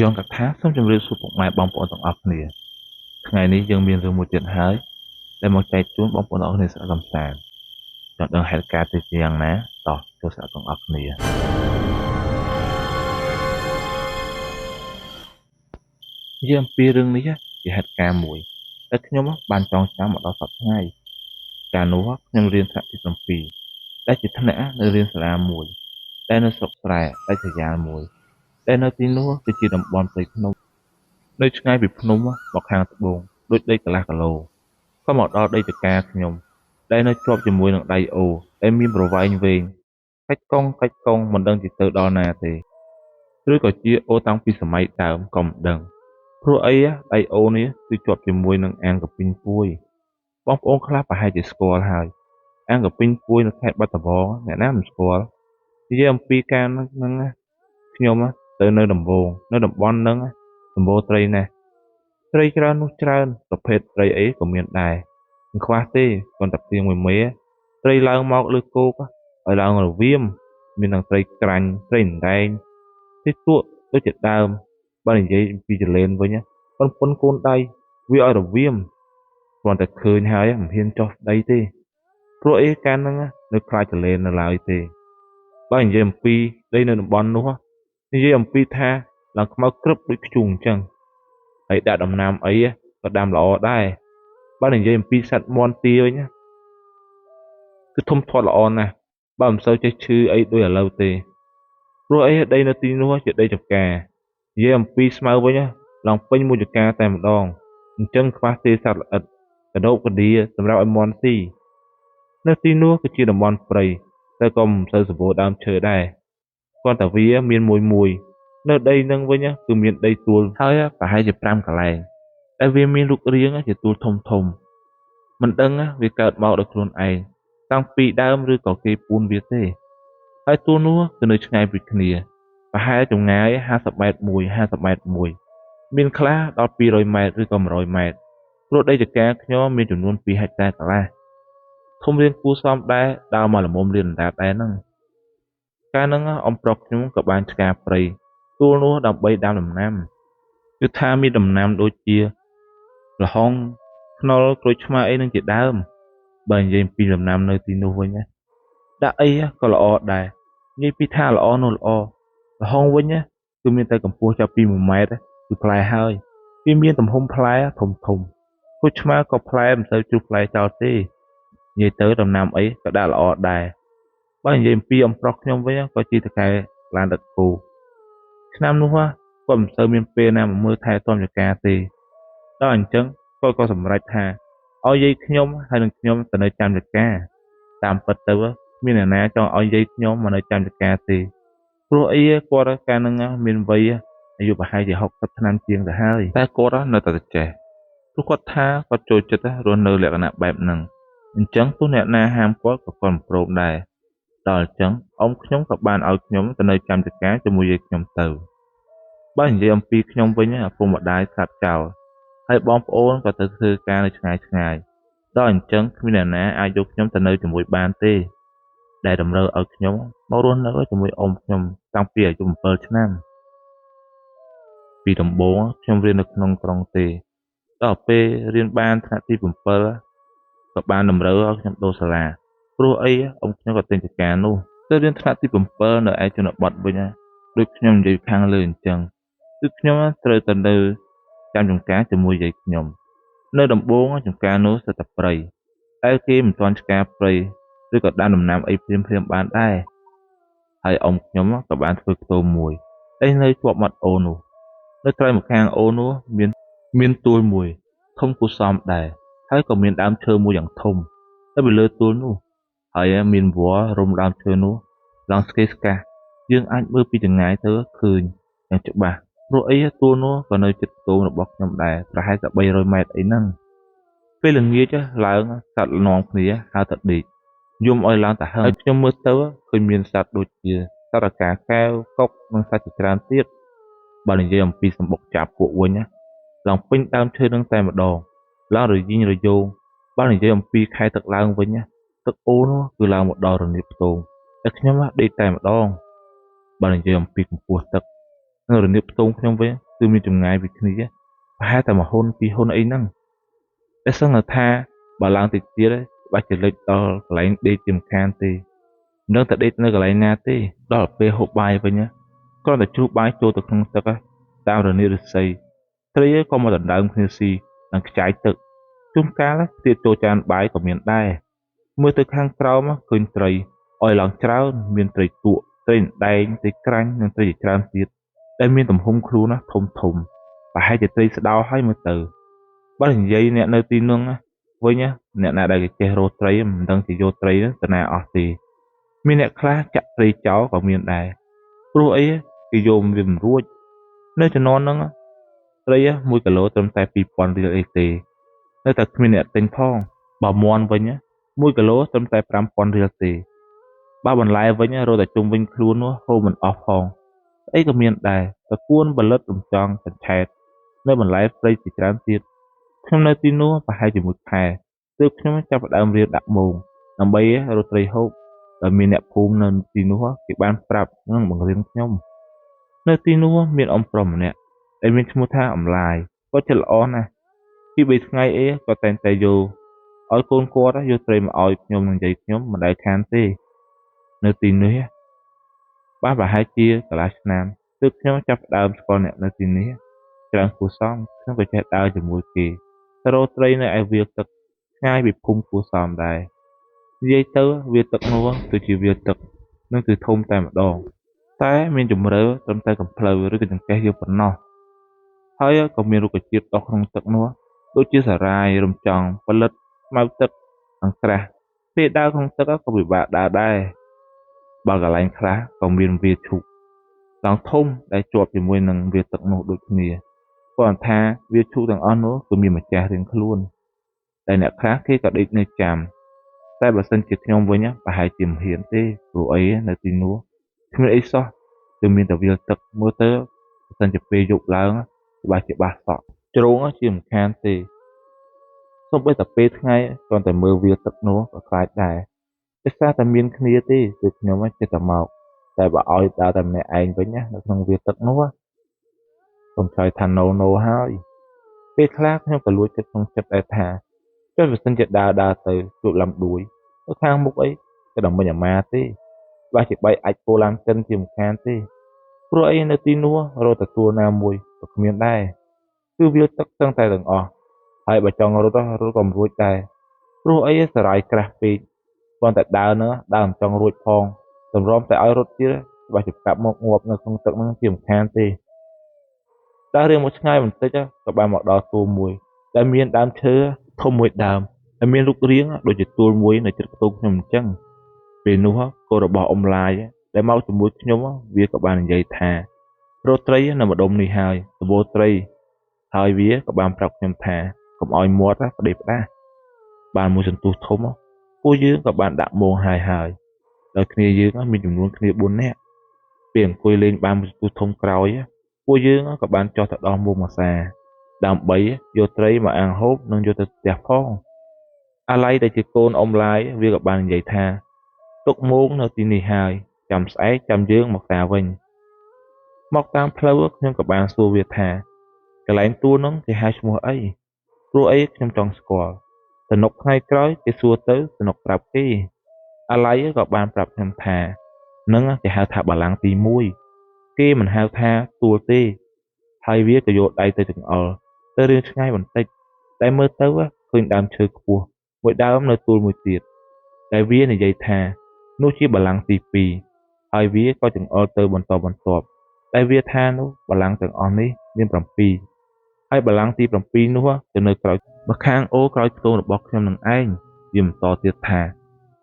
យន្តកថាសូមជម្រាបសួរពុកម៉ែបងប្អូនទាំងអស់គ្នាថ្ងៃនេះយើងមានរឿងមួយទៀតហើយដែលមកចែកជូនបងប្អូនទាំងអស់គ្នាស្ដាប់កំសាន្តចង់ដឹងហេតុការណ៍ទៅជាយ៉ាងណាតោះចូលស្ដាប់ទាំងអស់គ្នានិយាយអំពីរឿងនេះជាហេតុការណ៍មួយដែលខ្ញុំបានចងចាំមកដល់សប្តាហ៍ថ្ងៃកាលនោះខ្ញុំរៀនថ្នាក់ទី7ដែលជាថ្នាក់នៅរៀនសាលាមួយដែលនៅស្រុកស្រែដាច់ស្រយាលមួយដែលនៅទីនោះគឺជាតំបន់ព្រៃភ្នំនៅឆ្ងាយពីភ្នំមកខាងត្បូងដូចដីកន្លះគីឡូក៏មកដល់ដីចកាខ្ញុំដែលនៅជាប់ជាមួយនឹងដៃអូដែលមានប្រវែងវែងកាច់កុងមិនដឹងជាទៅដល់ណាទេឬក៏ជាអូតាំងពីសម័យដើមក៏មិនដឹងព្រោះអីដៃអូនេះគឺជាប់ជាមួយនឹងអាងកពីងពួយបងប្អូនខ្លះប្រហែលជាស្គាល់ហើយអាងកពីងពួយនៅខេត្តបាត់ដំបងអ្នកណាមិនស្គាល់និយាយអំពីការហ្នឹងខ្ញុំទៅនៅដំបងនៅតំបន់ហ្នឹងសម្បូរត្រីណាស់ត្រីច្រើននោះច្រើនប្រភេទត្រីអីក៏មានដែរមិនខ្វះទេគ្រាន់តែព្រៀងមួយមេត្រីឡើងមកលើគោកឲ្យឡើងរវៀមមានទាំងត្រីក្រាញ់ត្រីអណ្ដែងត្រីទក់ដូចជាដើមបើនិយាយពីចលែនវិញប៉ុនកូនដៃវាឲ្យរវៀមគ្រាន់តែឃើញហើយមិនហ៊ានចុះស្ដីទេព្រោះអីកាលហ្នឹងនៅខ្លាចចលែននៅឡើយទេបើនិយាយអំពីដីនៅតំបន់នោះនិយាយអំពីថាឡើងខ្មៅក្រឹបដូចខ្ជូងអញ្ចឹងហើយដាក់ដំណាំអីក៏ដាំល្អដែរបើនិយាយអំពីសត្វមាន់ទាវិញគឺធំធាត់ល្អណាស់បើមិនសូវចេះឈឺអីដូចឥឡូវទេព្រោះអីដីនៅទីនោះជាដីចកានិយាយអំពីស្មៅវិញឡើងពេញមួយចកាតែម្ដងអញ្ចឹងខ្វះទេសត្វល្អិតកដោបកឌីសម្រាប់ឲ្យមាន់ស៊ីនៅទីនោះគឺជាតំបន់ព្រៃតែក៏មិនសូវសម្បូរដើមឈើដែរគ្រាន់តែវាមានមួយនៅដីនឹងវិញគឺមានដីទួលហើយប្រហែលជា5កន្លែងដែលវាមានរូបរាងជាទួលធំមិនដឹងវាកើតមកដោយខ្លួនឯងតាំងពីដើមឬក៏គេពូនវាទេហើយទួលនោះគឺនៅឆ្ងាយពីគ្នាប្រហែលចម្ងាយ50ម៉ែត្រមួយមានខ្លះដល់200ម៉ែត្រឬក៏100ម៉ែត្រព្រោះដីចកាខ្ញុំមានចំនួន2ហិកតាកន្លះធំរៀងគួរសមដែរដើរមកល្មមលៀនដែរហ្នឹងកាលហ្នឹងអំប្រុសខ្ញុំក៏បានឆ្ការព្រៃទួលនោះដើម្បីដាំដំណាំគឺថាមានដំណាំដូចជាល្ហុងខ្នុរក្រូចឆ្មាអីនឹងជាដើមបើនិយាយពីដំណាំនៅទីនោះវិញដាក់អីក៏ល្អដែរនិយាយពីថាល្អនោះល្អល្ហុងវិញគឺមានតែកម្ពស់ចាប់ពី1ម៉ែត្រគឺផ្លែហើយវាមានទំហំផ្លែធំក្រូចឆ្មាក៏ផ្លែមិនសូវជ្រុះផ្លែចោលទេនិយាយទៅដំណាំអីក៏ដាក់ល្អដែរបើនិយាយអំពីអំប្រុសខ្ញុំវិញក៏ជាតកែឡានដឹកគោឆ្នាំនោះគាត់មិនសូវមានពេលណាមកមើលថែទាំចការទេដល់អញ្ចឹងគាត់ក៏សម្រេចថាឲ្យយាយខ្ញុំហើយនឹងខ្ញុំទៅនៅចាំចការតាមពិតទៅមានអ្នកណាចង់ឲ្យយាយខ្ញុំមកនៅចាំចការទេព្រោះអីគាត់កាលហ្នឹងមានវ័យអាយុប្រហែលជា60ឆ្នាំជាងទៅហើយតែគាត់នៅតែចេះព្រោះគាត់ថាគាត់ចូលចិត្តរស់នៅលក្ខណៈបែបហ្នឹងអញ្ចឹងទោះអ្នកណាហាមគាត់ក៏គាត់មិនព្រមដែរដល់អញ្ចឹងអ៊ំខ្ញុំក៏បានឲ្យខ្ញុំទៅនៅចាំចការជាមួយយាយខ្ញុំទៅបើនិយាយអំពីខ្ញុំវិញឪពុកម្ដាយស្លាប់ចោលហើយបងប្អូនក៏ទៅធ្វើការនៅឆ្ងាយដល់អញ្ចឹងគ្មានអ្នកណាអាចយកខ្ញុំទៅនៅជាមួយបានទេដែលតម្រូវឲ្យខ្ញុំមករស់នៅជាមួយអ៊ំខ្ញុំតាំងពីអាយុ7ឆ្នាំពីដំបូងខ្ញុំរៀននៅក្នុងក្រុងទេដល់ពេលរៀនបានថ្នាក់ទី7ក៏បានតម្រូវឲ្យខ្ញុំដូរសាលាព្រោះអីអ៊ំខ្ញុំក៏ទិញចការនោះទៅរៀនថ្នាក់ទី7នៅឯជនបទវិញដូចខ្ញុំនិយាយខាងលើអញ្ចឹងគឺខ្ញុំត្រូវទៅនៅចាំចំការជាមួយយាយខ្ញុំនៅដំបូងចំការនោះស្ថិតតែព្រៃតែគេមិនទាន់ឆ្ការព្រៃឬក៏ដាំដំណាំអីភ្លាមបានដែរហើយអ៊ំខ្ញុំក៏បានធ្វើខ្ទមមួយដែលនៅជាប់មាត់អូរនោះនៅត្រើយម្ខាងអូរនោះមានទួលមួយធំគួរសមដែរហើយក៏មានដើមឈើមួយយ៉ាងធំនៅពីលើទួលនោះហើយមានវល្លិរុំដើមឈើនោះឡើងស្កេស្កាស់យើងអាចមើលពីចម្ងាយទៅឃើញយ៉ាងច្បាស់ព្រោះអីទួលនោះក៏នៅជិតខ្ទមរបស់ខ្ញុំដែរប្រហែលតែ300ម៉ែត្រអីហ្នឹងពេលល្ងាចឡើងសត្វនាំគ្នាហៅទៅដេកយំឲ្យឡើងតាហឹងហើយខ្ញុំមើលទៅឃើញមានសត្វដូចជាសត្វរកាកែវកុកនិងសត្វជាច្រើនទៀតបើនិយាយអំពីសម្បុកចាប់ពួកវិញឡើងពេញដើមឈើនឹងតែម្ដងឡើងរយីងរយោងបើនិយាយអំពីខែទឹកឡើងវិញទឹកអូរនោះគឺឡើងមកដល់រនាបផ្ទងតែខ្ញុំដេកតែម្ដងបើនិយាយអំពីកម្ពស់ទឹកនៅរនាបផ្ទងខ្ញុំវិញ គឺមានចម្ងាយពីគ្នាប្រហែលតែមួយហ៊ុនពីរហ៊ុនអីហ្នឹងតែសឹងថាបើឡើងតិចទៀតច្បាស់ជាលេចដល់កន្លែងដេកជាមិនខានទេមិនដឹងតែដេកនៅកន្លែងណាទេដល់ពេលហូបបាយវិញគ្រាន់តែជ្រូកបាយចូលទៅក្នុងទឹកតាមរនាបឫស្សីត្រីក៏មកដណ្ដើមគ្នាស៊ីនិងខ្ចាយទឹកជួនកាលទៀតចូលចានបាយក៏មានដែរមើលទៅខាងក្រោមឃើញត្រីឲ្យឡើងច្រើនមានត្រីទក់ត្រីដែងត្រីក្រាញ់និងត្រីជាច្រើនទៀតដែលមានទំហំខ្លួនធំធំប្រហែលជាត្រីស្ដោហើយមើលទៅបើនិយាយអ្នកនៅទីនោះវិញអ្នកណាដែលចេះរកត្រីមិនដឹងជាយកត្រីទៅណាអស់ទេមានអ្នកខ្លះចាក់ត្រីចោលក៏មានដែរព្រោះអីគេយកវាមិនរួចនៅជំនាន់ហ្នឹងត្រី1គីឡូត្រឹមតែ2000រៀលអីទេនៅតែគ្មានអ្នកទិញផងបើមាន់វិញ1គីឡូត្រឹមតែ5000រៀលទេបើបន្លែវិញរកតែជុំវិញខ្លួននោះហូរមិនអស់ផងអីក៏មានដែរតកួនបលិតរំចង់កញ្ឆែតនៅបន្លែព្រៃជាច្រើនទៀតខ្ញុំនៅទីនោះប្រហែលជាមួយខែទើបខ្ញុំចាប់ផ្ដើមរៀនដាក់មងដើម្បីរកត្រីហូបដែលមានអ្នកភូមិនៅទីនោះគេបានប្រាប់និងបង្រៀនខ្ញុំនៅទីនោះមានអ៊ំប្រុសម្នាក់ដែលមានឈ្មោះថាអំឡាយគាត់ចិត្តល្អណាស់ពី3ថ្ងៃអីគាត់តែងតែយកឲ្យកូនគាត់យកត្រីមកឲ្យខ្ញុំនិងយាយខ្ញុំមិនដែលខានទេនៅទីនេះបានប្រហែលជាកន្លះឆ្នាំទើបខ្ញុំចាប់ផ្ដើមស្គាល់អ្នកនៅទីនេះច្រើនគួសមខ្ញុំក៏ចេះដើរជាមួយគេទៅរកត្រីនៅឯវាលទឹកឆ្ងាយពីភូមិគួសមដែរនិយាយទៅវាលទឹកនោះគឺជាវាលទឹកនឹងគឺធំតែម្ដងតែមានជម្រៅត្រឹមតែកំភ្លៅឬក៏ចង្កេះយើងប៉ុណ្ណោះហើយក៏មានរុក្ខជាតិដុះក្នុងទឹកនោះដូចជាសារាយរំចង់ផលិតស្មៅទឹកនិងក្រាស់ពេលដើរក្នុងទឹកក៏ពិបាកដើរដែរបើកន្លែងខ្លះក៏មានវាលឈូកដងធំដែលជាប់ជាមួយនឹងវាលទឹកនោះដូចគ្នាគាត់ថាវាលឈូកទាំងអស់នោះគឺមានម្ចាស់រៀងខ្លួនតែអ្នកខ្លះគេក៏ដេកនៅចាំតែបើសិនជាខ្ញុំវិញប្រហែលជាមិនហ៊ានទេព្រោះអីនៅទីនោះគ្មានអីសោះគឺមានតែវាលទឹកមើលទៅបើសិនជាពេលយប់ឡើងច្បាស់ជាបាសសក់ជ្រងជាមិនខានទេសូម្បីតែពេលថ្ងៃគ្រាន់តែមើលវាលទឹកនោះក៏ខ្លាចដែរដោយសារតែមានគ្នាទេគឺខ្ញុំចិត្តតែមកតែបើឲ្យដើរតែម្នាក់ឯងវិញនៅក្នុងវាលទឹកនោះសូមឆ្លើយថាណូហើយពេលខ្លះខ្ញុំក៏លួចចិត្តក្នុងចិត្តដែរថាចុះបើសិនជាដើរទៅជួបឡាំដួយទៅខាងមុខអីក៏ដល់មិញអាម៉ាទេបើជាបែកអាចពោឡានចិនជាមិនខានទេព្រោះអីនៅទីនោះរកទទួលណាមួយក៏គ្មានដែរគឺវាលទឹកស្ទឹងតែទាំងអស់ហើយបើចង់រត់ក៏មិនរួចដែរព្រោះអីសារាយក្រាស់ពេកគ្រាន់តែដើរមិនចង់រួចផងតម្រាំតែឲ្យរត់ទៀតបើជាកាប់មកងាប់នៅក្នុងទឹកហ្នឹងជាមិនខានទេដើររៀងមកឆ្ងាយបន្តិចក៏បានមកដល់ទួលមួយដែលមានដើមឈើធំមួយដើមដែលមានរូបរាងដូចជាទួលមួយនៅជិតខ្ទមខ្ញុំអញ្ចឹងពេលនោះកូនរបស់អ៊ំឡាយដែលមកជាមួយខ្ញុំវាក៏បាននិយាយថារកត្រីនៅម្ដុំនេះហើយសម្បូរត្រីហើយវាក៏បានប្រាប់ខ្ញុំថាកុំឲ្យមាត់ប្តេជ្ញាបានមួយសន្ទុះធំពួកយើងក៏បានដាក់មងហើយដោយគ្នាយើងមានចំនួនគ្នា4នាក់ពេលអង្គុយលេងបានមួយសន្ទុះធំក្រោយពួកយើងក៏បានចុះទៅដោះមងម្សាដើម្បីយកត្រីមកអាំងហូបនិងយកទៅផ្ទះផងអាឡៃដែលជាកូនអ៊ំឡាយវាក៏បាននិយាយថាទុកមងនៅទីនេះហើយចាំស្អែកចាំយើងមកតាវិញមកតាមផ្លូវខ្ញុំក៏បានសួរវាថាកន្លែងទួលនោះគេហៅឈ្មោះអីព្រោះអីខ្ញុំចង់ស្គាល់សនុកថ្ងៃក្រោយគេសួរទៅសនុកប្រាប់គេអាឡៃក៏បានប្រាប់ខ្ញុំថានឹងគេហៅថាបាឡាំងទី1គេមិនហៅថាទួលទេហើយវាក៏យកដៃទៅចង្អុលទៅរៀងឆ្ងាយបន្តិចតែមើលទៅឃើញដើមឈើខ្ពស់មួយដើមនៅទួលមួយទៀតតែវានិយាយថានោះជាបាឡាំងទី2ហើយវាក៏ចង្អុលទៅបន្តបន្ទាប់តែវាថានោះបាឡាំងទាំងអស់នេះមាន7ហើយបាឡាំងទី7នោះទៅនៅក្រោយម្ខាងអូក្រោយខ្ទមរបស់ខ្ញុំនឹងឯងវាបន្តទៀតថា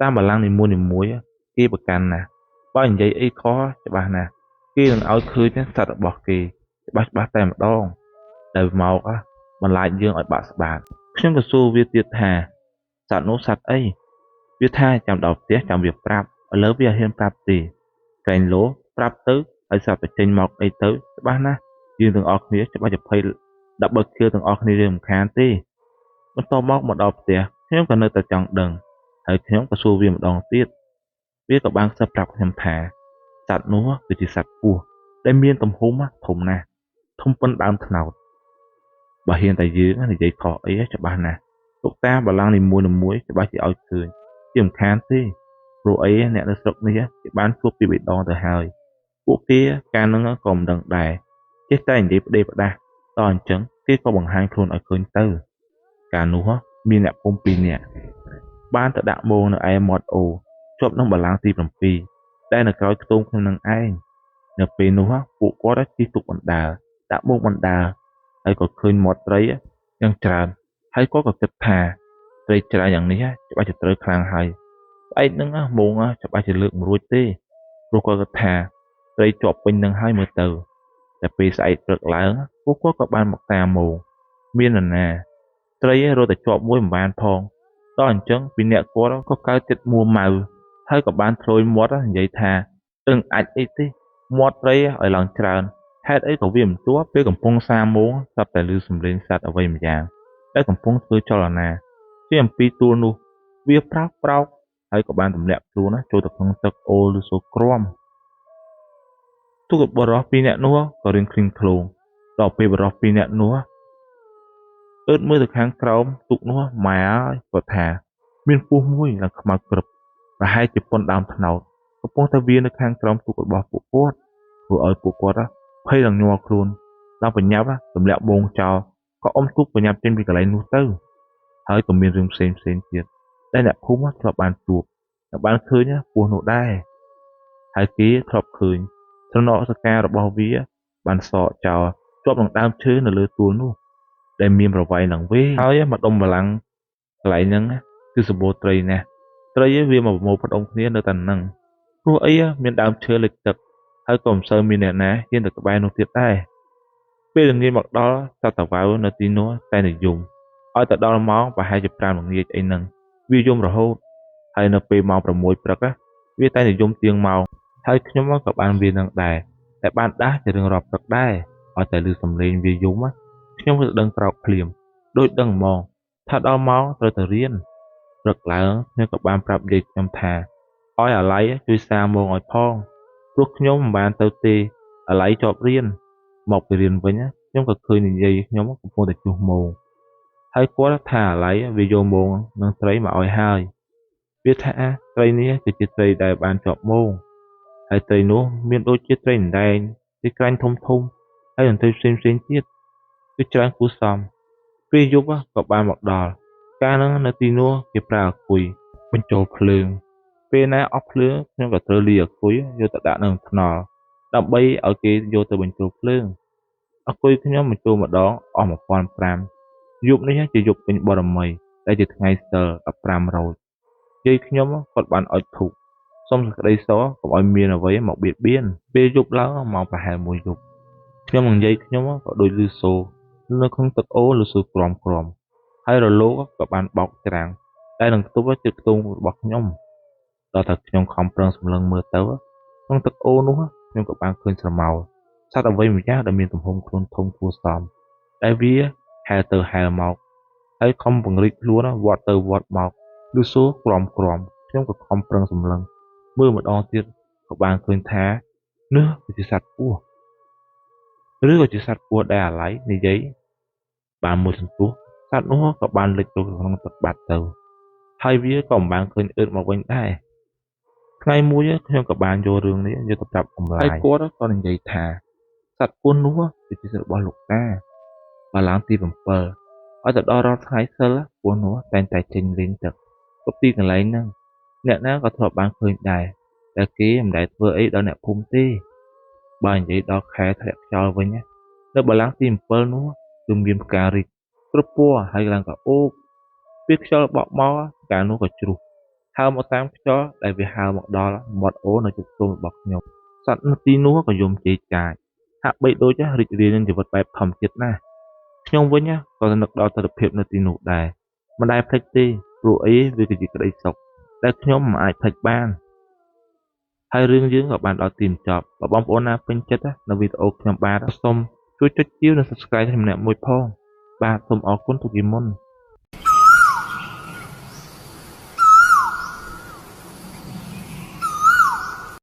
តាមបាឡាំងនីមួយៗគេប្រកាន់ណាស់បើនិយាយអីខុសច្បាស់ណាស់គេនឹងឲ្យឃើញសត្វរបស់គេច្បាស់តែម្ដងដែលមកបន្លាចយើងឲ្យបាក់ស្បាតខ្ញុំក៏សួរវាទៀតថាសត្វនោះសត្វអីវាថាចាំដល់ផ្ទះចាំវាប្រាប់ឥឡូវវាអត់ហ៊ានប្រាប់ទេកែងលោប្រាប់ទៅហើយសត្វបញ្ចេញមកអីទៅច្បាស់ណាស់យើងទាំងអស់គ្នាច្បាស់ជាភ័យដាក់បើកជើទាំងអស់គ្នារឿងមិនខានទេបន្ទាប់មកដល់ផ្ទះខ្ញុំក៏នៅតែចង់ដឹងហើយខ្ញុំក៏សួរវាម្ដងទៀតវាក៏បានសឹកប្រាប់ខ្ញុំថាសត្វនោះគឺជាសត្វពស់ដែលមានទំហំធំណាស់ ធំប៉ុនដើមថ្នោតបើហ៊ានតែយើងនិយាយខុសអីច្បាស់ណាស់លោកតាបលាំងនីមួយៗច្បាស់ជាឲ្យឃើញជាមិនខានទេព្រោះអីអ្នកនៅស្រុកនេះគេបានជួបពីបេដងទៅហើយពួកគេកាលនឹងក៏មិនដឹងដែរចេះតែនិយាយផ្ដេសផ្ដាស់តអញ្ចឹងគេក៏បង្ហាញខ្លួនឲ្យឃើញទៅកាលនោះមានអ្នកភូមិ2នាក់បានទៅដាក់មងនៅឯមាត់អូជាប់នឹងបលាំងទី7ដែលនៅក្រោយខ្ទមខ្ញុំនឹងឯងនៅពេលនោះពួកគាត់ជិះទូកបណ្ដាលដាក់មងបណ្ដាលហើយក៏ឃើញមាត់ត្រីយ៉ាងច្រើនហើយគាត់ក៏គិតថាត្រីច្រើនយ៉ាងនេះច្បាស់ជាត្រូវខ្លាំងហើយស្អែកនឹងមងច្បាស់ជាលើកមិនរួចទេព្រោះគាត់គិតថាត្រីជាប់ពេញនឹងហើយមើលទៅតែពេលស្អែកព្រឹកឡើងពួកគាត់ក៏បានមកតាមមងមាននរណាត្រីរត់តែជាប់មួយមិនបានផងដល់អញ្ចឹងពីអ្នកគាត់ក៏កើតចិត្តមួម៉ៅហើយក៏បានធ្លុយមាត់និយាយថាអាចអីទេមាត់ត្រីឲ្យឡើងច្រើនហេតុអីក៏វាមិនជាប់ពេលកំពុងសាមងស្រាប់តែឮសំឡេងសត្វអ្វីម្យ៉ាងដែលកំពុងធ្វើចលនាជាអំពីទួលនោះវាប្រោកប្រោកហើយក៏បានទម្លាក់ខ្លួនចូលទៅក្នុងទឹកអូរឬសូរក្រំទូកបរោះ2នាក់នោះក៏រៀងឃ្លីងឃ្លោងដល់ពេលបរោះ2នាក់នោះអឺតមើលទៅខាងក្រោមទូកនោះម៉ែអើយគាត់ថាមានពស់មួយឡើងខ្មៅក្រឹបប្រហែលជាប៉ុនដើមថ្នោតកំពុងតែវានៅខាងក្រោមទូករបស់ពួកគាត់ធ្វើឲ្យពួកគាត់ភ័យឡើងញ័រខ្លួនដល់បញ្ញាប់ទម្លាក់បងចោលក៏អុំទូកបញ្ញាប់ចេញពីកន្លែងនោះទៅហើយក៏មានរឿងផ្សេងទៀតដែលអ្នកភូមិធ្លាប់បានជួបនិងបានឃើញពស់នោះដែរហើយគេធ្លាប់ឃើញត្រណក់សការបស់វាបានសកចោលជាប់នឹងដើមឈើនៅលើទួលនោះដែលមានប្រវែងឡើងវែងហើយមកដុំបលាំងកន្លែងហ្នឹងគឺសម្បូរត្រីណាស់ត្រីវាមកប្រមូលផ្ដុំគ្នានៅតែហ្នឹងព្រោះអីមានដើមឈើលិចទឹកហើយក៏មិនសូវមានអ្នកណាហ៊ានទៅក្បែរនោះទៀតដែរពេលល្ងាចមកដល់សត្វតាវ៉ៅនៅទីនោះតែនិយមឲ្យទៅដល់ម៉ោងប្រហែលជា5ល្ងាចអីហ្នឹងវាយំរហូតហើយនៅពេលម៉ោង6ព្រឹកវាតែនិយមទៀងម៉ោងហើយខ្ញុំក៏បានវានឹងដែរតែបានដាស់ជារឿងរាប់ព្រឹកដែរឲ្យតែឮសំឡេងវាយំខ្ញុំក៏ដឹងក្រោកភ្លាមដូចដឹងហ្មងថាដល់ម៉ោងត្រូវទៅរៀនព្រឹកឡើងខ្ញុំក៏បានប្រាប់យាយខ្ញុំថាឲ្យអាឡៃជួយសារម៉ោងឲ្យផងព្រោះខ្ញុំមិនបានទៅទេអាឡៃជាប់រៀនមកពីរៀនវិញខ្ញុំក៏ឃើញនិយាយខ្ញុំកំពុងតែជួសម៉ោងហើយគាត់ថាអាឡៃវាយកម៉ោងនឹងត្រីមកឲ្យហើយវាថាត្រីនេះគឺជាត្រីដែលបានជាប់ម៉ោងហើយត្រីនោះមានដូចជាត្រីដែងត្រីក្រាញ់ធំហើយនឹងត្រីផ្សេងទៀតគឺច្រើនគួរសមពេលយប់ក៏បានមកដល់កាលហ្នឹងនៅទីនោះគេប្រើអាគុយបញ្ចូលភ្លើងពេលណាអស់ភ្លើងខ្ញុំក៏ត្រូវលីអាគុយយកទៅដាក់នៅក្នុងថ្នល់ដើម្បីឲ្យគេយកទៅបញ្ចូលភ្លើងអាគុយខ្ញុំបញ្ចូលម្ដងអស់1500យប់នេះជាយប់ពេញបរមីដែលជាថ្ងៃសីល15រោចយាយខ្ញុំគាត់បានអុជធូបសុំសេចក្តីសរកុំឲ្យមានអ្វីមកបៀតបៀនពេលយប់ឡើងម៉ោងប្រហែល1យប់ខ្ញុំនិងយាយខ្ញុំក៏ដូចឮសូរនៅក្នុងទឹកអូរឬសូរក្រំហើយរលកក៏បានបោកច្រាំងតែនឹងខ្ទប់ជិតខ្ទង់របស់ខ្ញុំដល់តែខ្ញុំខំប្រឹងសម្លឹងមើលទៅក្នុងទឹកអូរនោះខ្ញុំក៏បានឃើញស្រមោលសត្វអ្វីម្យ៉ាងដែលមានទំហំខ្លួនធំគួរសមដែលវាហែលទៅហែលមកហើយខំពង្រីកខ្លួនវត្តទៅវត្តមកឬសូរក្រំខ្ញុំក៏ខំប្រឹងសម្លឹងមើលម្ដងទៀតក៏បានឃើញថានេះគឺជាសត្វពស់ឬក៏ជាសត្វពស់ដែលអាឡៃនិយាយបានមួយសន្ទុះសត្វនោះក៏បានលិចចូលក្នុងទឹកបាត់ទៅហើយវាក៏មិនបានឃើញអឺតមកវិញដែរថ្ងៃមួយខ្ញុំក៏បានយករឿងនេះយកទៅប្រាប់អំឡាយហើយគាត់ក៏និយាយថាសត្វពស់នោះគឺជាសត្វរបស់លោកតាបាឡាំងទី7ឲ្យទៅដល់រាល់ថ្ងៃសិលពស់នោះតែងតែចេញលេងទឹកគ្រប់ទីកន្លែងហ្នឹងអ្នកណាក៏ធ្លាប់បានឃើញដែរតែគេមិនដែលធ្វើអីដល់អ្នកភូមិទេបើនិយាយដល់ខែធ្លាក់ខ្យល់វិញនៅបាឡាំងទី7នោះគឺមានផ្ការីកគ្រប់ពណ៌ហើយឡើងក៏អូបពេលខ្យល់បក់មកផ្កានោះក៏ជ្រុះហើរមកតាមខ្យល់ដែលវាហើរមកដល់មាត់អូរនៅជិតខ្ទមរបស់ខ្ញុំសត្វនៅទីនោះក៏យំជេរចាចហាក់បីដូចរីករាយនឹងជីវិតបែបធម្មជាតិណាស់ខ្ញុំវិញក៏នឹកដល់ទស្សនភាពនៅទីនោះដែរមិនដែលភ្លេចទេព្រោះអីវាគឺជាក្តីសុខដែលខ្ញុំមិនអាចភ្លេចបានហើយរឿងយើងក៏បានដល់ទីបញ្ចប់បើបងប្អូនណាពេញចិត្តនៅវីដេអូខ្ញុំបាទសូមជួយចុចជាវនិង Subscribe ឲ្យម្នាក់មួយផងបាទសូមអរគុណទុកជាមុន